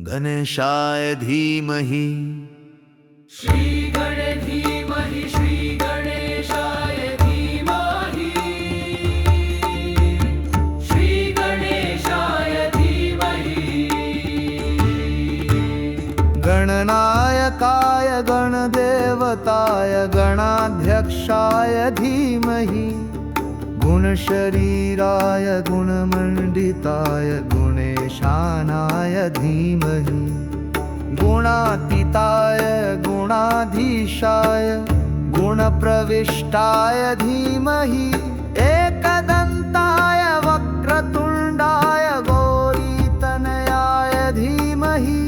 गणेशाय धीमहि श्री धीमहि श्री गणेशाय धीमहि श्री गणेशाय धीमहि गणनायकाय गणदेवताय गणाध्यक्षाय धीमहि गुणशरीराय गुणमण्डिताय गुणेशानाय धीमहि गुणातीताय गुणाधीशाय गुणप्रविष्टाय धीमहि एकदन्ताय वक्रतुण्डाय गौरीतनयाय धीमहि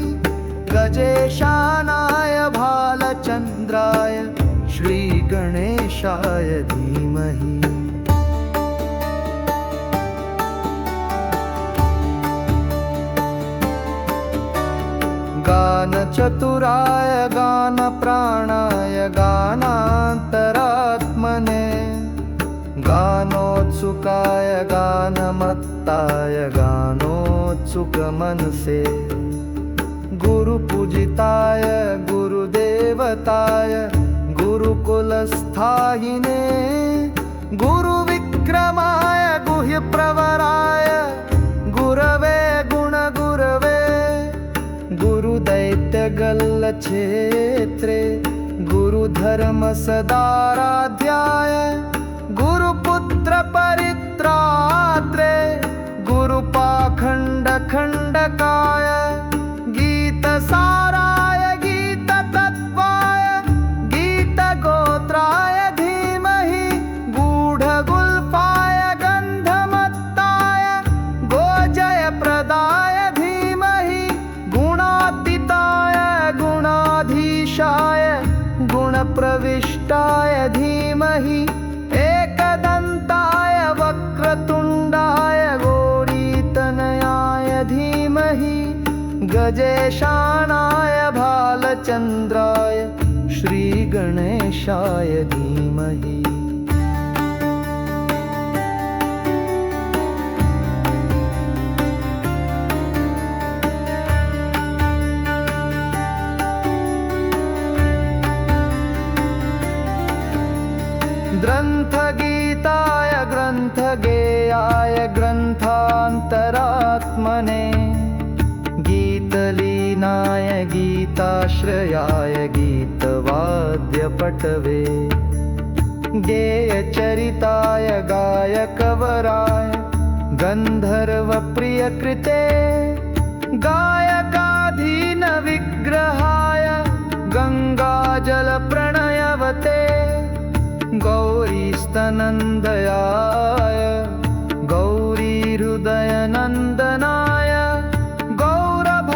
गजेशानाय भालचन्द्राय श्रीगणेशाय धीमहि गानचतुराय गानप्राणाय गानान्तरात्मने गानोत्सुकाय गानमत्ताय गानोत्सुकमनसे गुरुपूजिताय गुरुदेवताय गुरुकुलस्थायिने गुरुविक्रमाय गुह्यप्रवराय गुरवे गुणगुरवे गुरुदैत्यगल्लक्षेत्रे गुरुधर्मसदाराध्याय गुरुपुत्रपरित्रात्रे गुरुपाखण्डखण्डकाय गीतसाराय गीततत्त्वाय गीतगोत्राय धीमहि गूढगुल्फाय गन्धमत्ताय गोजयप्रदाय धीमहि गुणातीताय गुणाधीशाय गुणप्रविष्टाय धीमहि एकदन्ताय वक्रतुण्डाय गौरीतनयाय धीमहि गजेशानाय भालचन्द्राय श्रीगणेशाय धीमहि ग्रन्थगीताय ग्रन्थगेयाय ग्रन्थान्तरात्मने गीतलीनाय गीताश्रयाय गीतवाद्यपटवे गेयचरिताय गायकवराय गन्धर्वप्रियकृते गायकाधीनविग्रहाय गङ्गाजलप्रणयवते गौरीस्तनन्दयाय गौरीहृदयनन्दनाय गौरभानुसुताय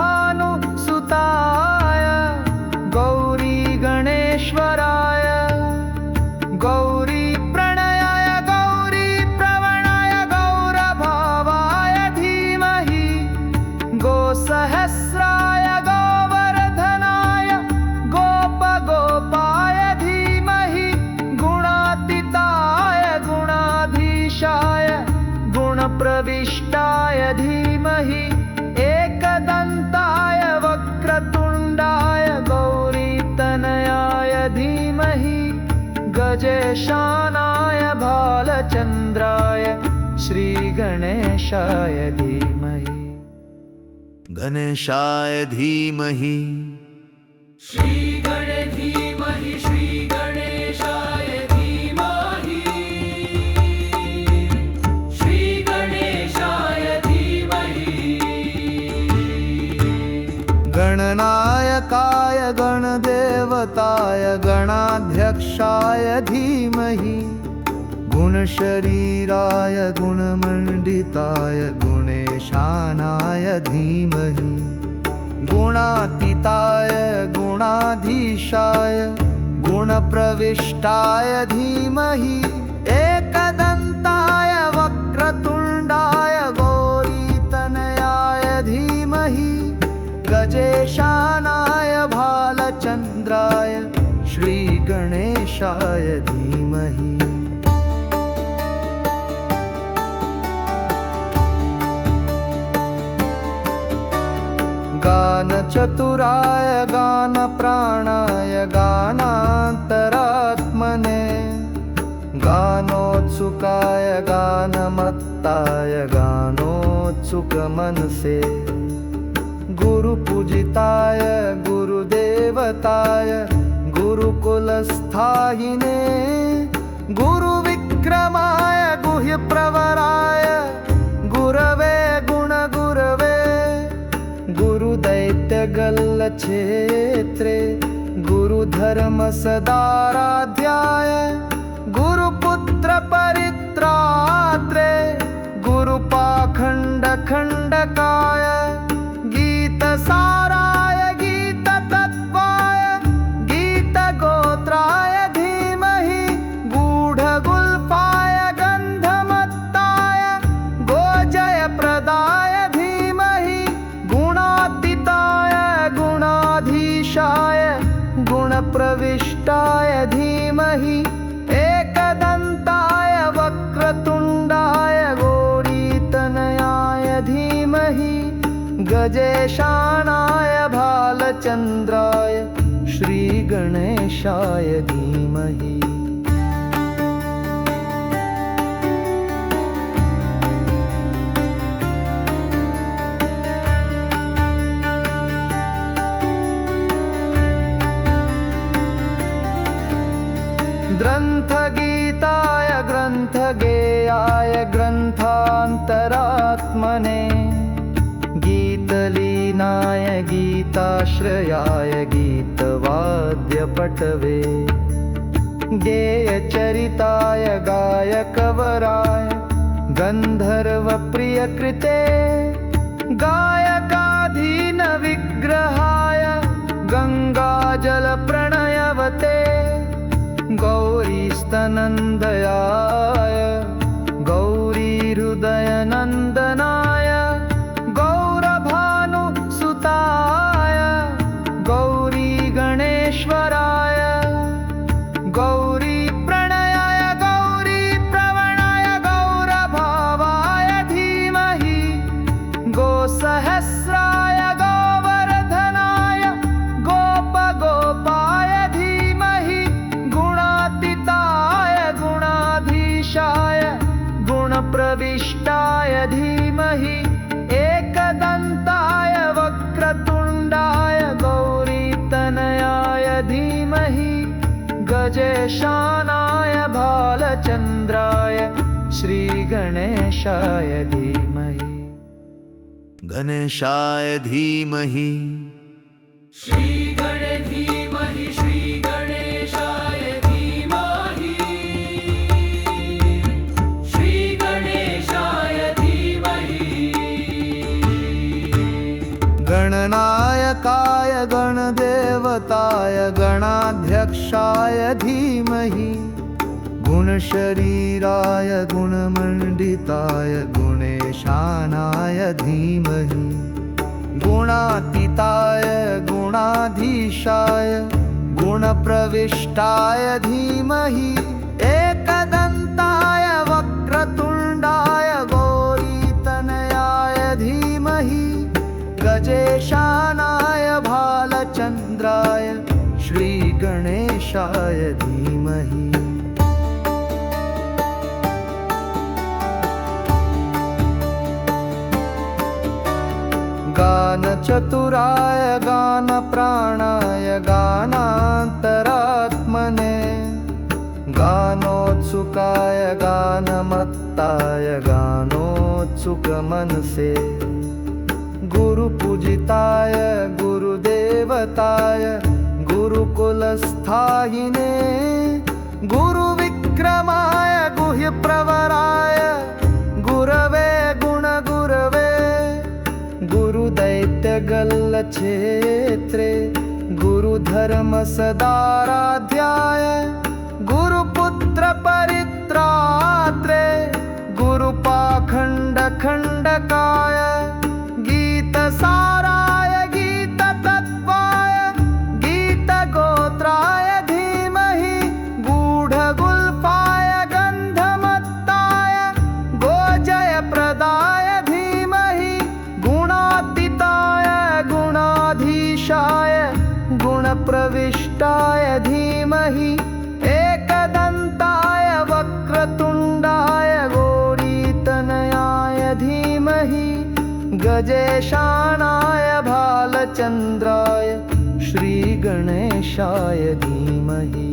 गौरीगणेश्वराय गौरीप्रणयाय गौरीप्रवणाय गौरभावाय धीमहि गोसहस्राय गोवर्धनाय गोपगोपाय धीमहि गुणातीताय गुणाधीशाय गुणप्रविष्टाय धीमहि एकदन्ताय वक्रतुण्डाय गौरीतनयाय धीमहि गजेशानाय भालचन्द्राय श्रीगणेशाय धीमहि गणेशाय धीमहि श्री धीमहि श्री गणेशाय धीमहि श्री गणेशाय धीमहि गणनायकाय गणदेवताय गणाध्यक्षाय धीमहि गुणशरीराय गुणमण्डिताय गुणेशानाय धीमहि गुणातीताय गुणाधीशाय गुणप्रविष्टाय धीमहि एकदन्ताय वक्रतुण्डाय गौरीतनयाय धीमहि गजेशानाय भालचन्द्राय श्रीगणेशाय धीमहि गानचतुराय गानप्राणाय गानान्तरात्मने गानोत्सुकाय गानमत्ताय गानोत्सुकमनसे गुरुपूजिताय गुरुदेवताय गुरुकुलस्थायिने गुरुविक्रमाय गुह्यप्रवराय गुरवे गुणगुरवे गुरुदैत्यगल्लक्षेत्रे गुरुधर्मसदाराध्याय गुरुपुत्रपरित्रात्रे गुरुपाखण्डखण्डकाय गीतसाराय गीततत्त्वाय गीतगोत्राय धीमहि गूढगुल्फाय गन्धमत्ताय गोजयप्रदाय धीमहि गुणातीताय गुणाधीशाय गुणप्रविष्टाय धीमहि एकदन्ताय वक्रतुण्डाय गौरीतनयाय धीमहि गजेशानाय भालचन्द्राय श्रीगणेशाय धीमहि ग्रन्थगीताय ग्रन्थगेयाय ग्रन्थान्तरात्मने गीतलीनाय गीताश्रयाय गीतवाद्यपटवे गेयचरिताय गायकवराय गन्धर्वप्रियकृते गायकाधीनविग्रहाय गङ्गाजलप्रणयवते गौरीस्तनन्दयाय गौरीहृदयनन्दनाय गौरभानुसुताय गौरीगणेश्वराय गौरीप्रणयाय गौरीप्रवणाय गौरभावाय धीमहि गोसहस्राय गोवर्धनाय गोपगोपाय धीमहि गुणातीताय गुणाधीशाय गुणप्रविष्टाय धीमहि एकदन्ताय वक्रतुण्डाय गौरीतनयाय धीमहि गजेशानाय भालचन्द्राय श्रीगणेशाय धीमहि गणेशाय धीमहि श्रीगणे धीमहि श्रीगणेशाय धीमहि श्रीगणेशाय धीमहि गणनायकाय गणदेवताय गणाध्यक्षाय धीमहि गुणशरीराय गुणमण्डिताय गुणेशानाय धीमहि गुणातीताय गुणाधीशाय गुणप्रविष्टाय धीमहि एकदन्ताय वक्रतुण्डाय गौरीतनयाय धीमहि गजेशानाय भालचन्द्राय श्रीगणेशाय धीमहि गानचतुराय गानप्राणाय गानान्तरात्मने गानोत्सुकाय गानमत्ताय गानोत्सुकमनसे गुरुपूजिताय गुरुदेवताय गुरुकुलस्थायिने गुरुविक्रमाय गुह्यप्रवराय गुरवे गुणगुरवे गुरुदैत्यगल्लक्षेत्रे गुरुधर्मसदाराध्याय गुरुपुत्रपरित्रात्रे गुरुपाखण्डखण्डकाय गीतसाराय गीततत्त्वाय गीतगोत्राय धीमहि गूढगुल्फाय गन्धमत्ताय गोजयप्रदाय धीमहि गुणातीताय गुणाधीशाय गुणप्रविष्टाय धीमहि एकदन्ताय वक्रतुण्डाय गौरीतनयाय धीमहि गजेशानाय भालचन्द्राय श्रीगणेशाय धीमहि।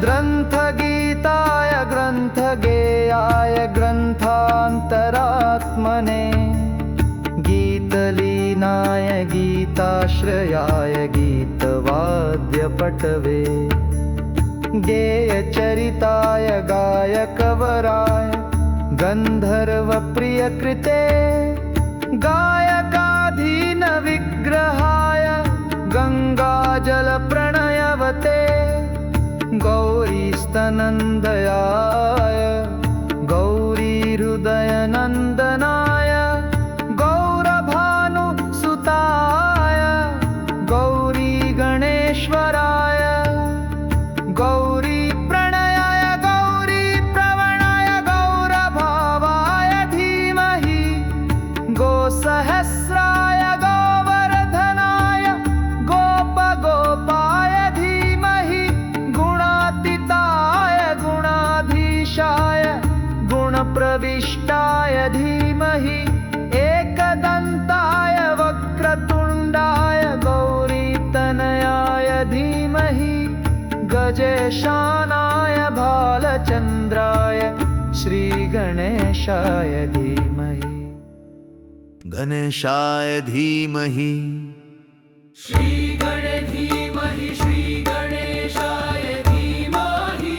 ग्रन्थगीताय ग्रन्थगेयाय ग्रन्थान्तरात्मने गीतलीनाय गीताश्रयाय गीतवाद्यपटवे गेयचरिताय गायकवराय गन्धर्वप्रियकृते गायकाधीनविग्रहाय गङ्गाजलप्रणयवते गौरीस्तनन्दयाय गौरीहृदयनन्दनाय गौरभानुसुताय गौरीगणेश्वराय गौरीप्रणयाय गौरीप्रवणाय गौरभावाय धीमहि गोसहस्राय गोवर्धनाय गोपगोपाय धीमहि गुणातीताय गुणाधीशाय गुणप्रविष्टाय धीमहि एकदन्ताय वक्रतुण्डाय गौरीतनयाय धीमहि गजेशानाय भालचन्द्राय श्रीगणेशाय धीमहि। गणेशाय धीमहि श्रीगणे धीमहि श्रीगणेशाय धीमहि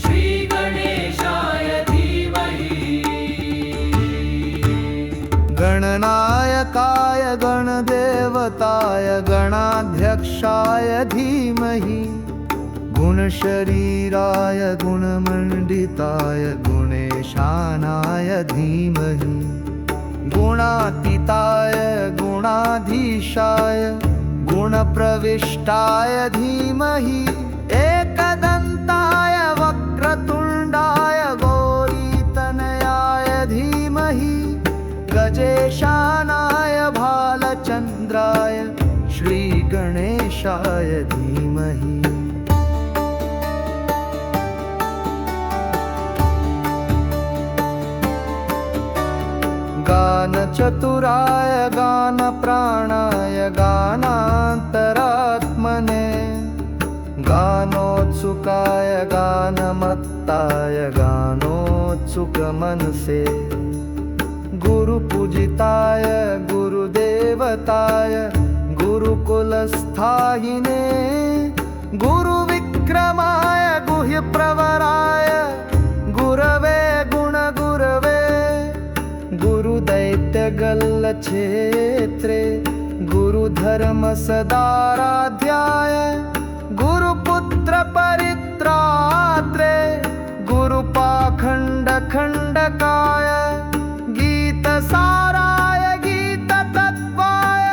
श्रीगणेशाय धीमहि। गणनायकाय गणदेवताय गणाध्यक्षाय धीमहि गुणशरीराय गुणमण्डिताय गुणेशानाय धीमहि गुणातीताय गुणाधीशाय गुणप्रविष्टाय धीमहि एकदन्ताय वक्रतुण्डाय गौरीतनयाय धीमहि गजेशानाय भालचन्द्राय श्रीगणेशाय धीमहि। गानचतुराय गानप्राणाय गानान्तरात्मने गानोत्सुकाय गानमत्ताय गानोत्सुकमनसे गुरुपूजिताय गुरुदेवताय गुरुकुलस्थायिने गुरुविक्रमाय गुह्यप्रवराय गुरवे गुणगुरवे गुरुदैत्यगल्लक्षेत्रे गुरुधर्मसदाराध्याय गुरुपुत्रपरित्रात्रे गुरुपाखण्डखण्डकाय गीतसाराय गीततत्त्वाय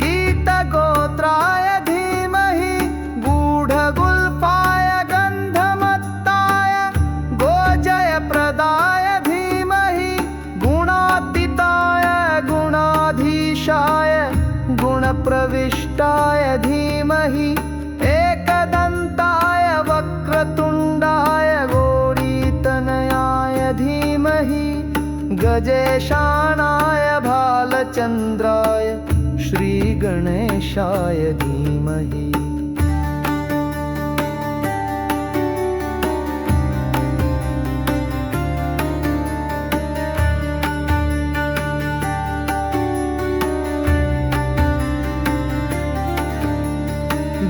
गीतगोत्राय धीमहि गूढगुल्फाय गन्धमत्ताय गोजयप्रदाय धीमहि गुणातीताय गुणाधीशाय गुणप्रविष्टाय धीमहि एकदन्ताय वक्रतुण्डाय गौरीतनयाय धीमहि गजेशानाय भालचन्द्राय श्रीगणेशाय धीमहि।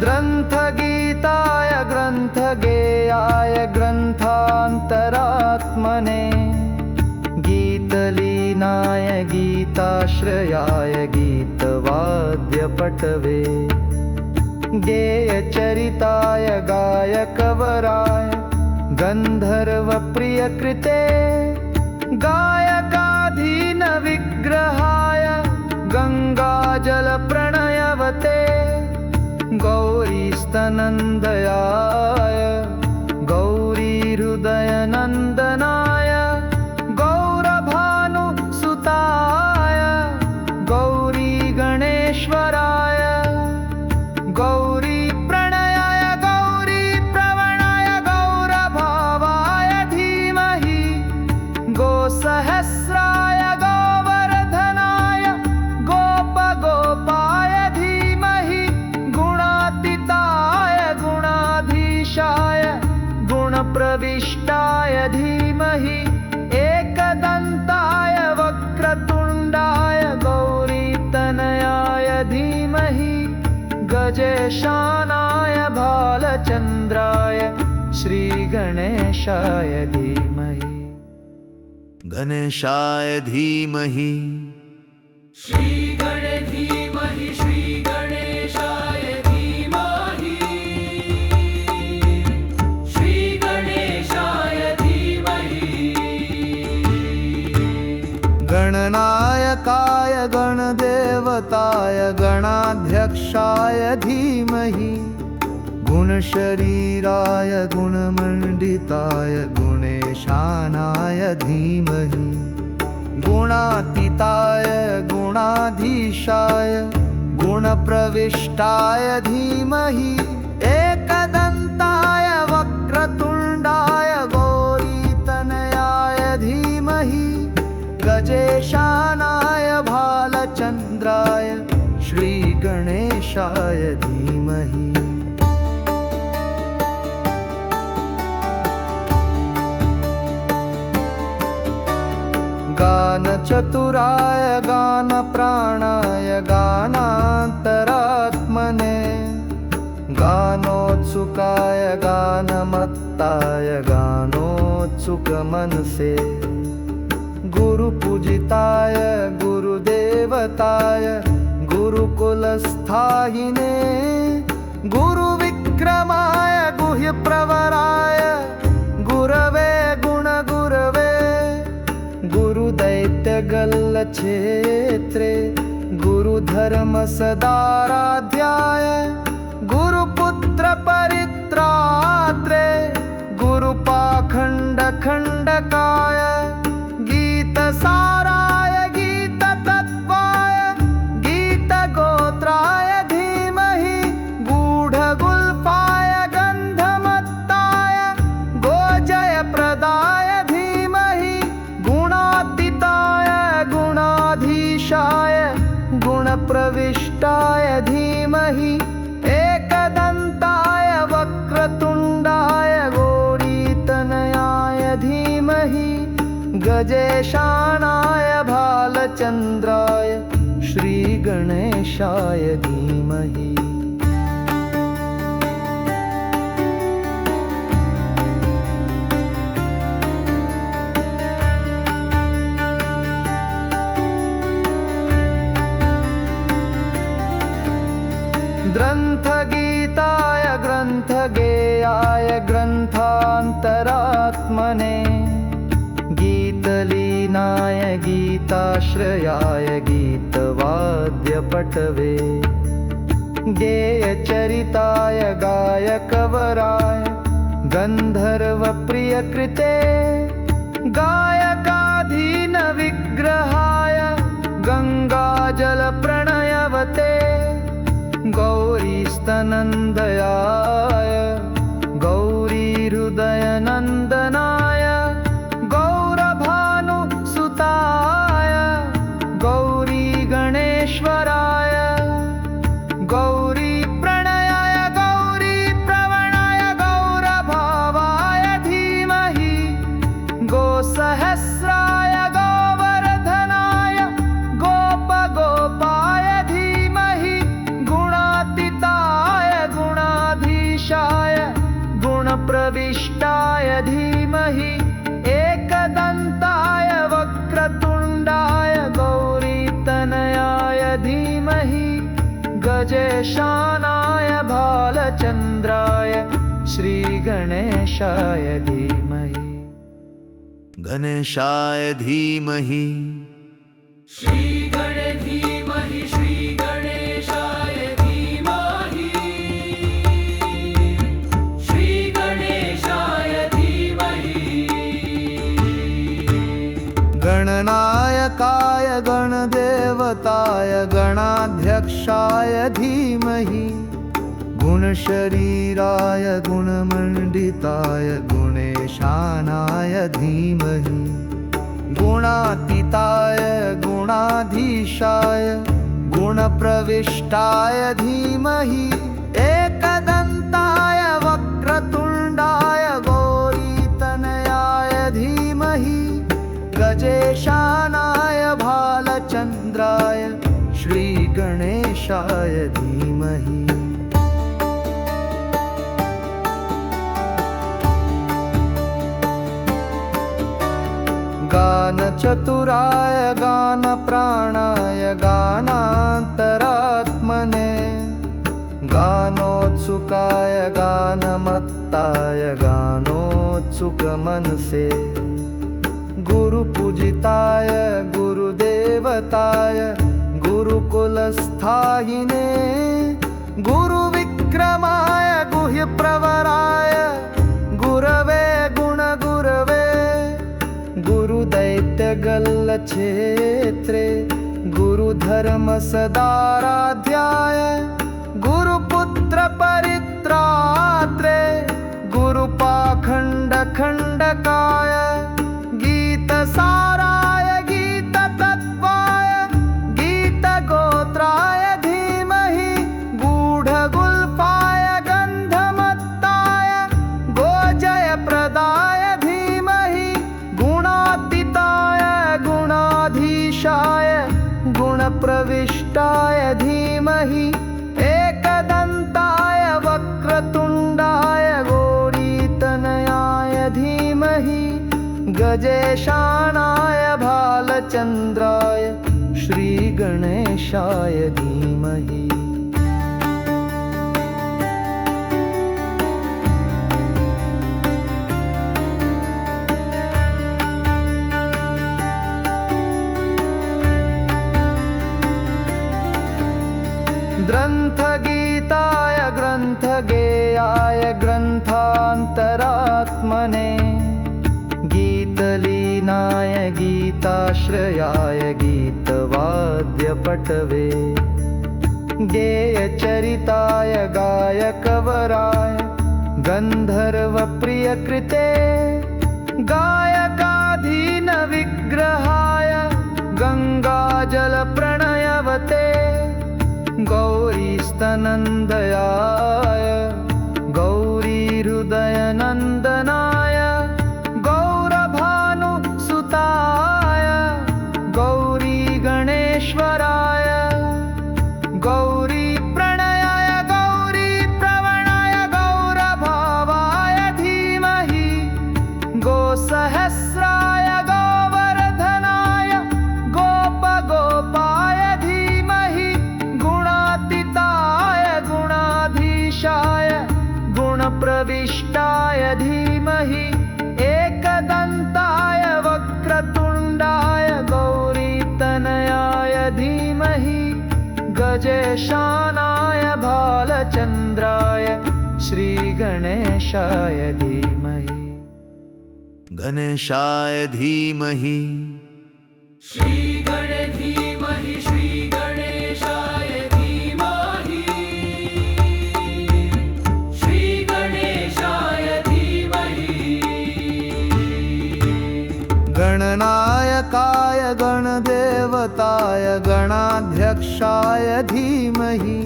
ग्रन्थगीताय ग्रन्थगेयाय ग्रन्थान्तरात्मने गीतलीनाय गीताश्रयाय गीतवाद्यपटवे गेयचरिताय गायकवराय गन्धर्वप्रियकृते गायकाधीनविग्रहाय गङ्गाजलप्रणयवते गौरीस्तनन्दयाय गौरीहृदयनन्दनाय गौरभानुसुताय गौरीगणेश्वराय गौरीप्रणयाय गौरीप्रवणाय गौरभावाय धीमहि गोसहस्राय गोवर्धनाय गोपगोपाय धीमहि गुणातीताय गुणाधीशाय गुणप्रविष्टाय धीमहि एकदन्ताय वक्रतुण्डाय गौरीतनयाय धीमहि गजेशानाय भालचन्द्राय श्रीगणेशाय धीमहि गणेशाय धीमहि श्रीगणे धीमहि श्रीगणेशाय धीमहि श्रीगणेशाय धीमहि गणनायकाय गणदेवताय गणाध्यक्षाय धीमहि गुणशरीराय गुणमण्डिताय गुणेशानाय धीमहि गुणातीताय गुणाधीशाय गुणप्रविष्टाय धीमहि एकदन्ताय वक्रतुण्डाय गौरीतनयाय धीमहि गजेशानाय भालचन्द्राय श्रीगणेशाय धीमहि गानचतुराय गानप्राणाय गानान्तरात्मने गानोत्सुकाय गानमत्ताय गानोत्सुकमनसे गुरुपूजिताय गुरुदेवताय गुरुकुलस्थायिने गुरुविक्रमाय गुह्यप्रवराय गुरवे गुणगुरवे गुरुदैत्यगल्लक्षेत्रे गुरुधर्मसदाराध्याय गुरुपुत्रपरित्रात्रे गुरुपाखण्डखण्डकाय गीतसाराय गीततत्त्वाय गीतगोत्राय धीमहि गूढगुल्फाय गन्धमत्ताय गोजयप्रदाय धीमहि गुणातीताय गुणाधीशाय गुणप्रविष्टाय धीमहि एकदन्ताय वक्रतुण्डाय गौरीतनयाय धीमहि गजेशानाय भालचन्द्राय श्रीगणेशाय धीमहि ग्रन्थगीताय ग्रन्थगेयाय ग्रन्थान्तरात्मने गीतलीनाय गीताश्रयाय गीतवाद्यपटवे गेयचरिताय गायकवराय गन्धर्वप्रियकृते गायकाधीनविग्रहाय गङ्गाजलप्रणयवते गौरीस्तनन्दयाय गौरीहृदयनन्दनाय गौरभानुसुताय गौरीगणेश्वराय गौरीप्रणयाय गौरीप्रवणाय गौरभावाय धीमहि गोसहस्राय गोवर्धनाय गोपगोपाय धीमहि गुणातीताय गुणाधीशाय गुणप्रविष्टाय धीमहि एकदन्ताय वक्रतुण्डाय गौरीतनयाय धीमहि गजेशानाय भालचन्द्राय श्रीगणेशाय धीमहि गणेशाय धीमहि श्रीगणे धीमहि श्रीगणेशाय धीमहि धीमहि गुणशरीराय गुणमण्डिताय गुणेशानाय धीमहि गुणातीताय गुणाधीशाय गुणप्रविष्टाय धीमहि एकदन्ताय वक्रतुण्डाय गौरीतनयाय धीमहि गजेशानाय भालचन्द्राय श्रीगणेशाय धीमहि गानचतुराय गानप्राणाय गानान्तरात्मने गानोत्सुकाय गानमत्ताय गानोत्सुकमनसे गुरुपूजिताय गुरुदेवताय गुरुकुलस्थायिने गुरुविक्रमाय गुह्यप्रवराय गुरवे गुणगुरवे गुरुदैत्यगल्लक्षेत्रे गुरुधर्मसदाराध्याय गुरुपुत्रपरित्रात्रे गुरुपाखण्डखण्डकाय गीतसाराय गीततत्त्वाय गीतगोत्राय धीमहि गूढगुल्फाय गन्धमत्ताय गोजयप्रदाय धीमहि गुणातीताय गुणाधीशाय गुणप्रविष्टाय धीमहि एकदन्ताय वक्रतुण्डाय गौरीतनयाय धीमहि गजेशानाय भालचन्द्राय श्रीगणेशाय धीमहि ग्रन्थगीताय ग्रन्थगेयाय ग्रन्थान्तरात्मने गीतलीनाय गीताश्रयाय गीतवाद्यपटवे गेयचरिताय गायकवराय गन्धर्वप्रियकृते गायकाधीनविग्रहाय गङ्गाजलप्रणयवते गौरीस्तनन्दयाय गौरीहृदयनन्दनाय गौरभानुसुताय गौरीगणेश्वराय गौरीप्रणयाय गौरीप्रवणाय गौरभावाय धीमहि गोसहस्राय गोवर्धनाय गोपगोपाय धीमहि गुणातीताय गुणाधीशाय गुणप्रविष्टाय धीमहि एकदन्ताय वक्रतुण्डाय गौरीतनयाय धीमहि गजेशानाय भालचन्द्राय श्रीगणेशाय धीमहि गणेशाय धीमहि श्रीगणे धीमहि श्रीगणेशाय धीमहि श्रीगणेशाय धीमहि गणनायकाय गणदेवताय गणाध्यक्षाय धीमहि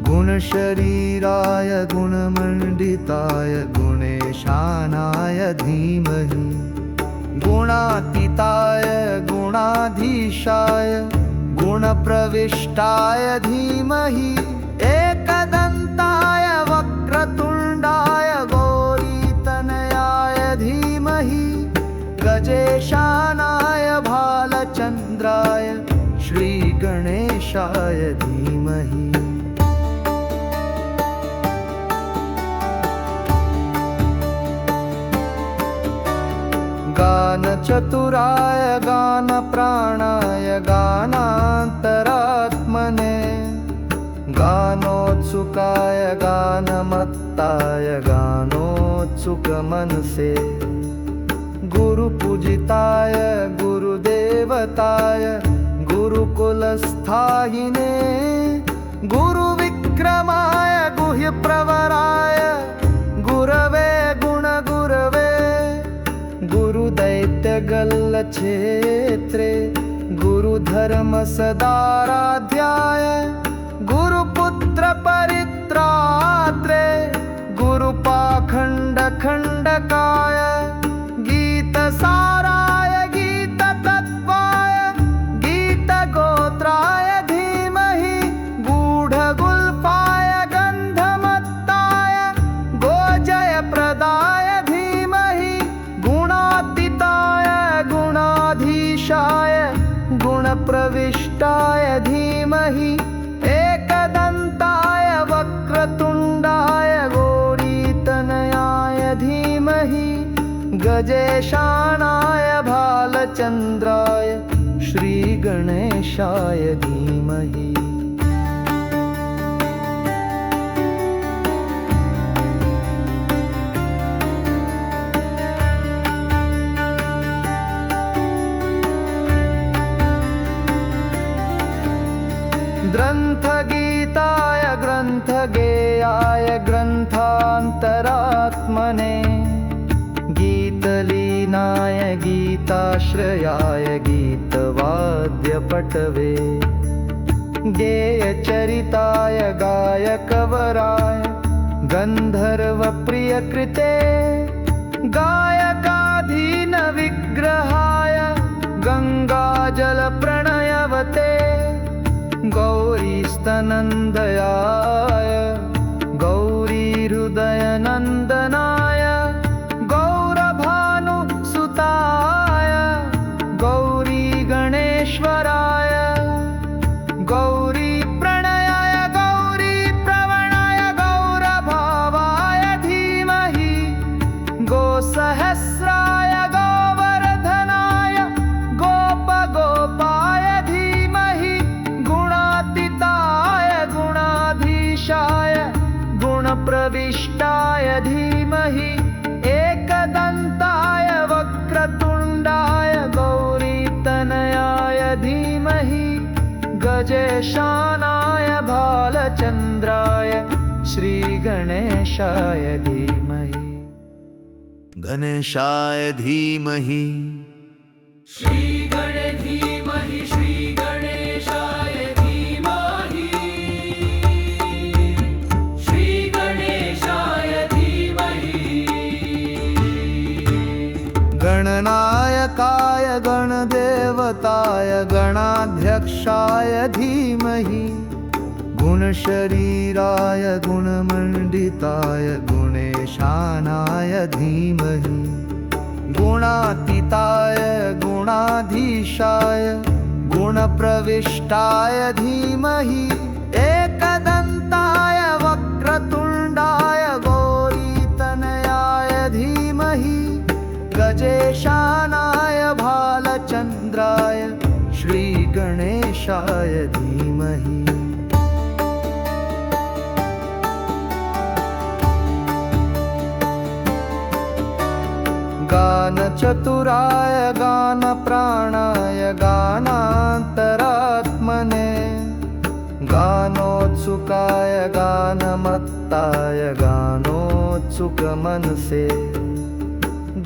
गुणशरीराय गुणमण्डिताय गुणेशानाय धीमहि गुणातीताय गुणाधीशाय गुणप्रविष्टाय धीमहि एकदन्ताय वक्रतुण्डाय गौरीतनयाय धीमहि गजेशानाय भालचन्द्राय श्रीगणेशाय धीमहि गानचतुराय गानप्राणाय गानान्तरात्मने गानोत्सुकाय गानमत्ताय गानोत्सुकमनसे गुरुपूजिताय गुरुदेवताय गुरुकुलस्थायिने गुह्यप्रवराय गुरवे गुणगुरवे गुरुदैत्यगल्लक्षेत्रे गुरुधर्मसदाराध्याय गुरुपुत्रपरित्रात्रे गुरुपाखण्डखण्डकाय गीतसाराय गीततत्त्वाय गीतगोत्राय धीमहि गूढगुल्फाय गन्धमत्ताय गोजयप्रदाय धीमहि गुणातीताय गुणाधीशाय गुणप्रविष्टाय धीमहि एकदन्ताय वक्रतुण्डाय गौरीतनयाय धीमहि गजेशानाय भालचन्द्राय श्रीगणेशाय धीमहि ग्रन्थगीताय ग्रन्थगेयाय ग्रन्थान्तरात्मने गीतलीनाय गीताश्रयाय गीतवाद्यपटवे गेयचरिताय गायकवराय गन्धर्वप्रियकृते गायकाधीनविग्रहाय गङ्गाजलप्रणयवते गौरीस्तनन्दयाय गौरीहृदयनन्दनाय गौरभानुसुताय गौरीगणेश्वराय गौरीप्रणयाय गौरीप्रवणाय गौरभावाय धीमहि गोसहस्राय गोवर्धनाय गोपगोपाय धीमहि गुणातीताय गुणाधीशाय गुणप्रविष्टाय धीमहि एकदन्ताय वक्रतुण्डाय गौरीतनयाय धीमहि गजेशानाय भालचन्द्राय श्रीगणेशाय धीमहि गणेशाय धीमहि श्रीगणे धीमहि श्रीगणेशाय धीमहि श्रीगणेशाय धीमहि गणनायकाय गणदेवताय गणाध्यक्षाय धीमहि गुणशरीराय गुणमण्डिताय गुणेशानाय धीमहि गुणातीताय गुणाधीशाय गुणप्रविष्टाय धीमहि एकदन्ताय वक्रतुण्डाय गौरीतनयाय धीमहि गजेशानाय भालचन्द्राय श्रीगणेशाय धीमहि गानचतुराय गानप्राणाय गानान्तरात्मने गानोत्सुकाय गानमत्ताय गानोत्सुकमनसे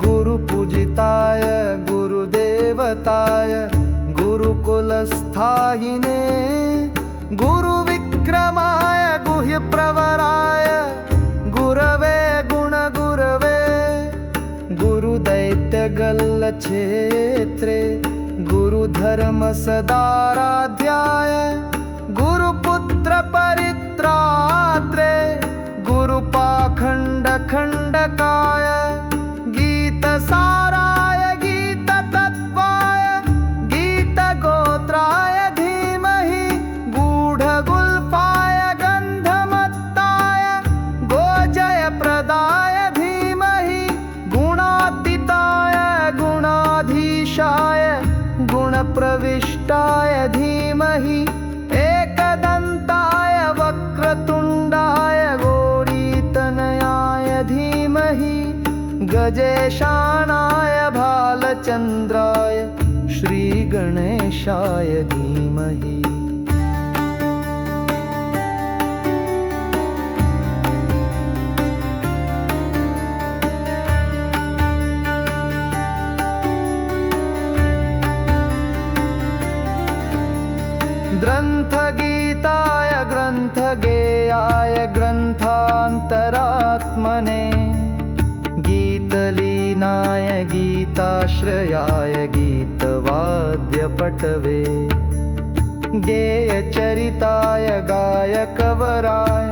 गुरुपूजिताय गुरुदेवताय गुरुकुलस्थायिने गुरुविक्रमाय गुह्यप्रवराय गुरवे गुणगुरवे गुरुदैत्यगल्लक्षेत्रे गुरुधर्मसदाराध्याय गुरुपुत्रपरित्रात्रे गुरुपाखण्डखण्डकाय गीतसाराय गीततत्त्वाय गीतगोत्राय धीमहि गूढगुल्फाय गन्धमत्ताय गोजयप्रदाय धीमहि गुणातीताय गुणाधीशाय गुणप्रविष्टाय धीमहि एकदन्ताय वक्रतुण्डाय गौरीतनयाय धीमहि गजेशानाय भालचन्द्राय श्रीगणेशाय धीमहि ग्रन्थगेयाय ग्रन्थान्तरात्मने गीतलीनाय गीताश्रयाय गीतवाद्यपटवे गेयचरिताय गायकवराय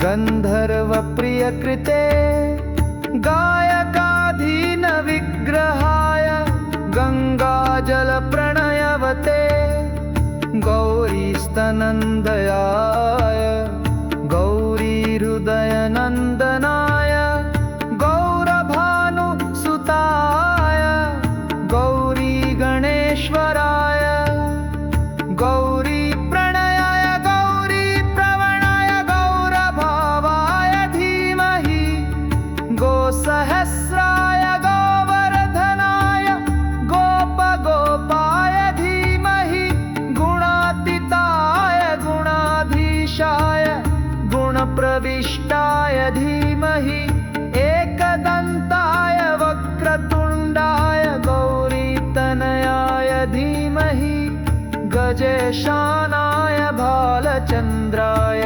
गन्धर्वप्रियकृते गायकाधीनविग्रहाय गङ्गाजलप्रणयवते गौरीस्तनन्दयाय गौरीहृदयनन्दनाय गौरभानुसुताय गौरीगणेश्वराय गौरीप्रणयाय गौरीप्रवणाय गौरभावाय धीमहि गोसहस्राय गोवर्धनाय गोपगोपाय धीमहि गुणातीताय गुणाधीशाय गुणप्रविष्टाय धीमहि एकदन्ताय वक्रतुण्डाय गौरीतनयाय धीमहि गजेशानाय भालचन्द्राय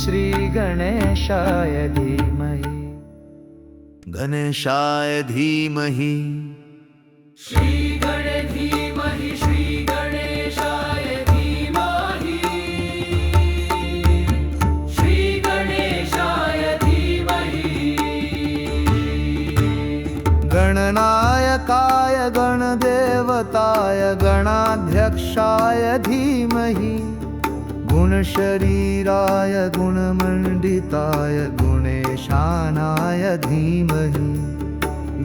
श्रीगणेशाय धीमहि गणेशाय धीमहि श्रीगणे धीमहि श्रीगणेशाय धीमहि श्रीगणेशाय धीमहि गणनायकाय गणदेवताय गणाध्यक्षाय धीमहि गुणशरीराय गुणमण्डिताय गुणेशानाय धीमहि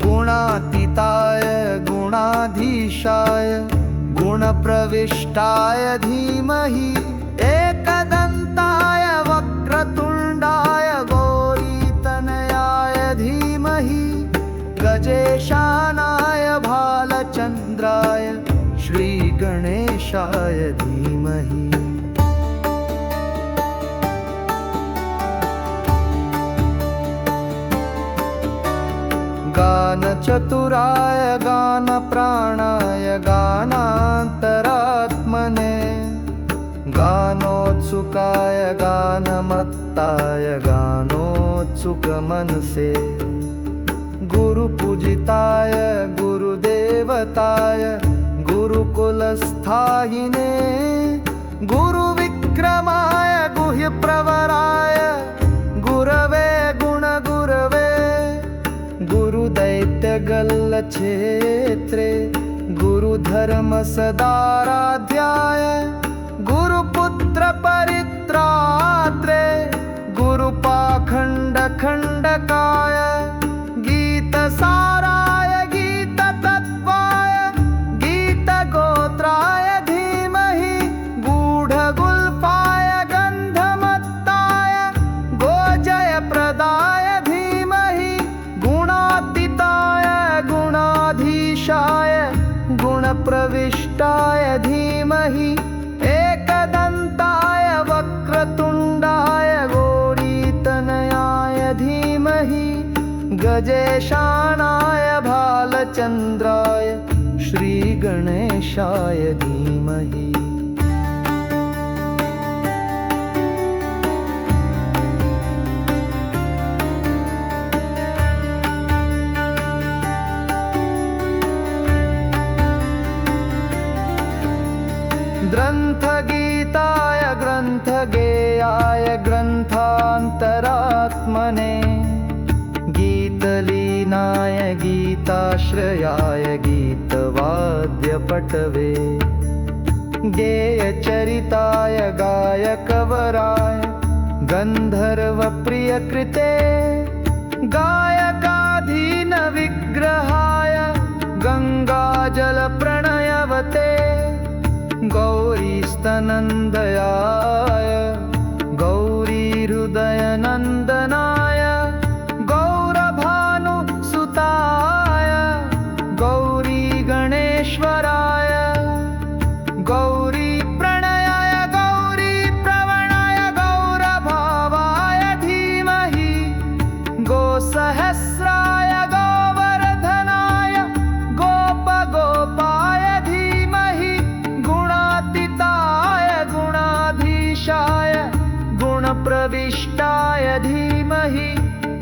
गुणातीताय गुणाधीशाय गुणप्रविष्टाय धीमहि एकदन्ताय वक्रतुण्डाय गौरीतनयाय धीमहि गजेशानाय भालचन्द्राय श्रीगणेशाय धीमहि गानचतुराय गानप्राणाय गानान्तरात्मने गानोत्सुकाय गानमत्ताय गानोत्सुकमनसे गुरुपूजिताय गुरुदेवताय गुरुकुलस्थायिने गुरुविक्रमाय गुह्यप्रवराय गुरवे गुणगुरवे गुरुदैत्यगल्लक्षेत्रे गुरुधर्मसदाराध्याय गुरुपुत्रपरित्रात्रे गुरुपाखण्डखण्डकाय गीतसाराय गीततत्त्वाय गीतगोत्राय धीमहि गूढगुल्फाय गन्धमत्ताय गोजयप्रदाय धीमहि गुणातीताय गुणाधीशाय गुणप्रविष्टाय धीमहि एकदन्ताय वक्रतुण्डाय गौरीतनयाय धीमहि गजेशानाय भालचन्द्राय श्रीगणेशाय धीमहि ग्रन्थगीताय ग्रन्थगेयाय ग्रन्थान्तरात्मने गीतलीनाय गीताश्रयाय गीतवाद्यपटवे गेयचरिताय गायकवराय गन्धर्वप्रियकृते गायकाधीनविग्रहाय गङ्गाजलप्रणयवते गौरीस्तनन्दयाय गौरीहृदयनन्दनाय गौरभानुसुताय गौरीगणेश्वराय गौरीप्रणयाय गौरीप्रवणाय गौरभावाय धीमहि गोसहस्राय गोवर्धनाय गोपगोपाय धीमहि गुणातीताय गुणाधीशाय उपविष्टाय धीमहि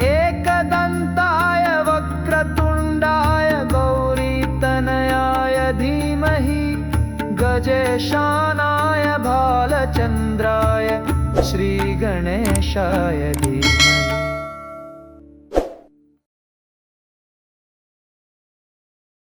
एकदन्ताय वक्रतुण्डाय गौरीतनयाय धीमहि गजेशानाय भालचन्द्राय श्रीगणेशाय धीमहि